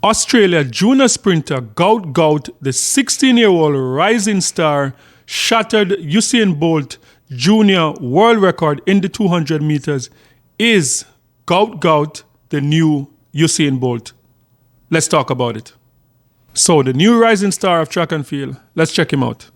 Australia junior sprinter Gout Gout, the 16-year-old rising star, shattered Usain Bolt junior world record in the 200 meters. Is Gout Gout the new Usain Bolt? Let's talk about it. So the new rising star of track and field, let's check him out.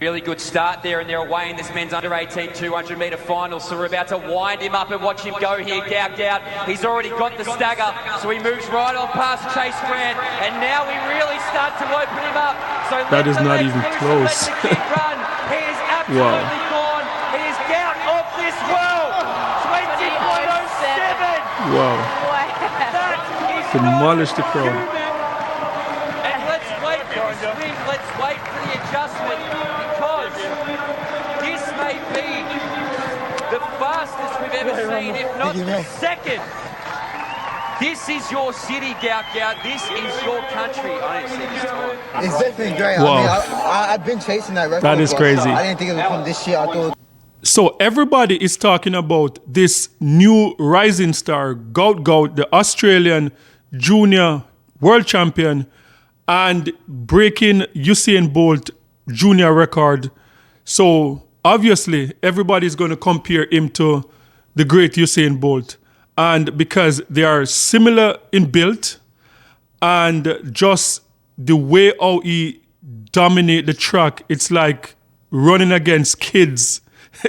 Really good start there, and they're away in this men's under 18 200 metre final. So we're about to wind him up and watch him go here. Gout Gout. He's already got the stagger, so he moves right on past Chase Grant, and now we really start to open him up. So that is not even close. Run. He is absolutely gone. He is Gout of this world. 20.07. Wow. That is demolished the crowd. And let's wait for the spin. Let's wait for the adjustment, because this may be the fastest we've ever seen, if not the second. This is your city, Gout Gout. This is your country. I didn't see this time. It's definitely great. Wow. I mean, I've been chasing that record. That is crazy. I didn't think it would come this year. I thought. So everybody is talking about this new rising star, Gout Gout, the Australian junior world champion, and breaking Usain Bolt junior record. So obviously everybody's going to compare him to the great Usain Bolt. And because they are similar in build and just the way how he dominate the track, it's like running against kids.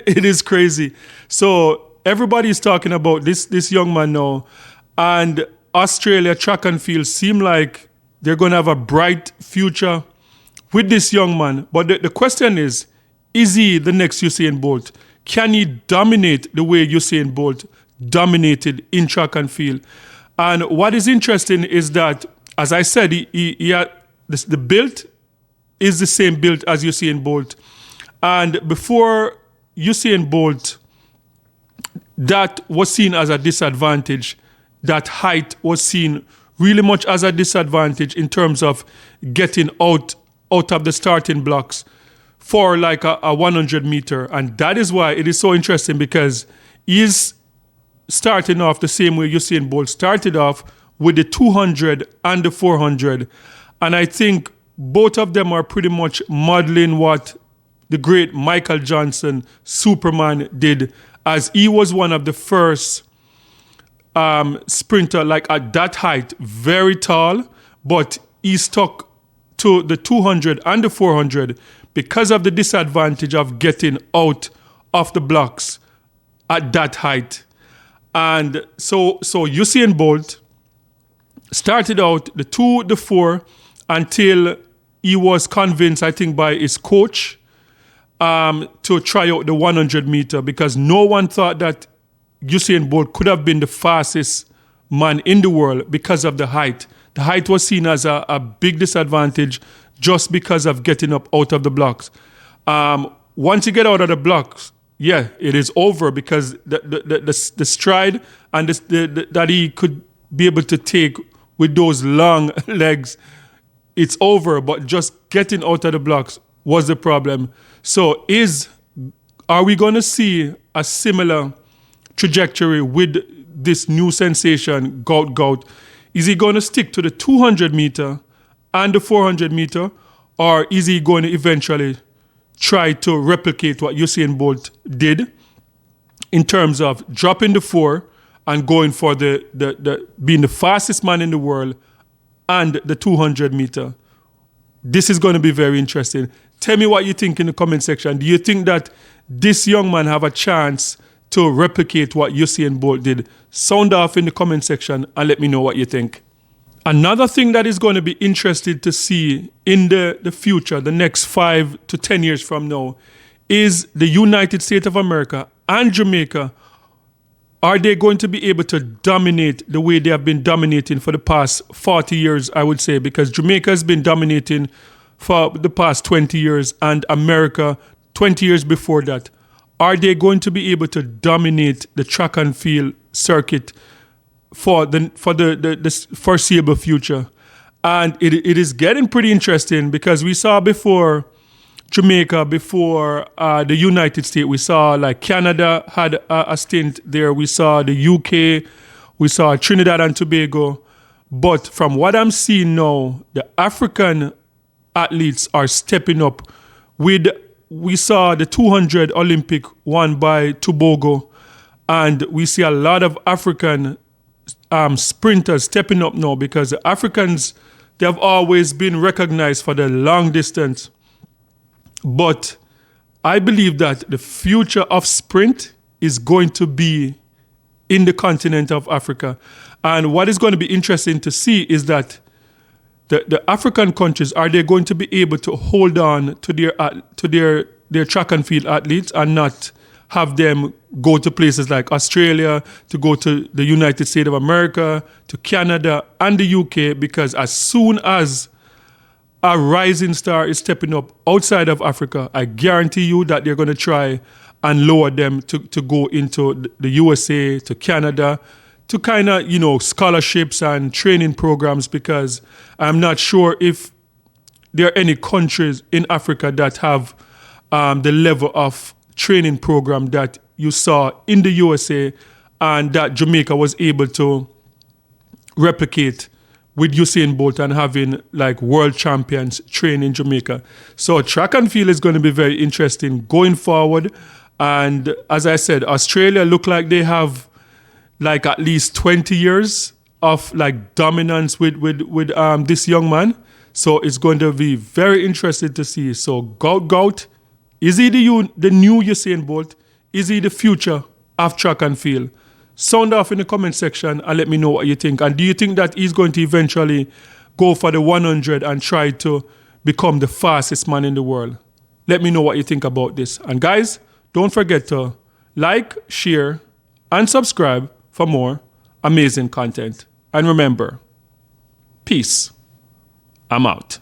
It is crazy. So everybody's talking about this young man now, and Australia track and field seem like they're going to have a bright future with this young man. But the question is he the next Usain Bolt? Can he dominate the way Usain Bolt dominated in track and field? And what is interesting is that, as I said, he had the build is the same build as Usain Bolt. And before Usain Bolt, that was seen as a disadvantage. That height was seen really much as a disadvantage in terms of getting out of the starting blocks for like a 100 meter. And that is why it is so interesting, because he's starting off the same way Usain Bolt started off, with the 200 and the 400. And I think both of them are pretty much modeling what the great Michael Johnson, Superman, did, as he was one of the first sprinter like at that height, very tall, but he stuck to the 200 and the 400 because of the disadvantage of getting out of the blocks at that height. And so Usain Bolt started out the 2, the 4, until he was convinced, I think, by his coach to try out the 100 meter, because no one thought that Usain Bolt could have been the fastest man in the world because of the height. The height was seen as a big disadvantage just because of getting up out of the blocks. Once you get out of the blocks, yeah, it is over, because the stride and that he could be able to take with those long legs, it's over. But just getting out of the blocks was the problem. So are we going to see a similar trajectory with this new sensation, Gout Gout? Is he going to stick to the 200 meter and the 400 meter, or is he going to eventually try to replicate what Usain Bolt did in terms of dropping the 4 and going for the being the fastest man in the world and the 200 meter? This is going to be very interesting. Tell me what you think in the comment section. Do you think that this young man have a chance to replicate what Usain Bolt did? Sound off in the comment section and let me know what you think. Another thing that is going to be interesting to see in the future, the next 5 to 10 years from now, is the United States of America and Jamaica. Are they going to be able to dominate the way they have been dominating for the past 40 years, I would say, because Jamaica has been dominating for the past 20 years and America 20 years before that. Are they going to be able to dominate the track and field circuit for the foreseeable future? And it is getting pretty interesting, because we saw before Jamaica before the United States. We saw like Canada had a stint there. We saw the UK. We saw Trinidad and Tobago. But from what I'm seeing now, the African athletes are stepping up. We saw the 200 Olympic won by Tobago, and we see a lot of African sprinters stepping up now, because the Africans, they have always been recognized for the long distance. But I believe that the future of sprint is going to be in the continent of Africa. And what is going to be interesting to see is that the African countries, are they going to be able to hold on to their track and field athletes and not have them go to places like Australia, to go to the United States of America, to Canada and the UK? Because as soon as a rising star is stepping up outside of Africa, I guarantee you that they're going to try and lower them to go into the USA, to Canada, to kind of, scholarships and training programs, because I'm not sure if there are any countries in Africa that have the level of training program that you saw in the USA and that Jamaica was able to replicate with Usain Bolt and having like world champions train in Jamaica. So track and field is going to be very interesting going forward. And as I said, Australia look like they have like at least 20 years of like dominance with this young man. So it's going to be very interesting to see. So Gout Gout, is he the new Usain Bolt? Is he the future of track and field? Sound off in the comment section and let me know what you think. And do you think that he's going to eventually go for the 100 and try to become the fastest man in the world? Let me know what you think about this. And guys, don't forget to like, share, and subscribe for more amazing content. And remember, peace. I'm out.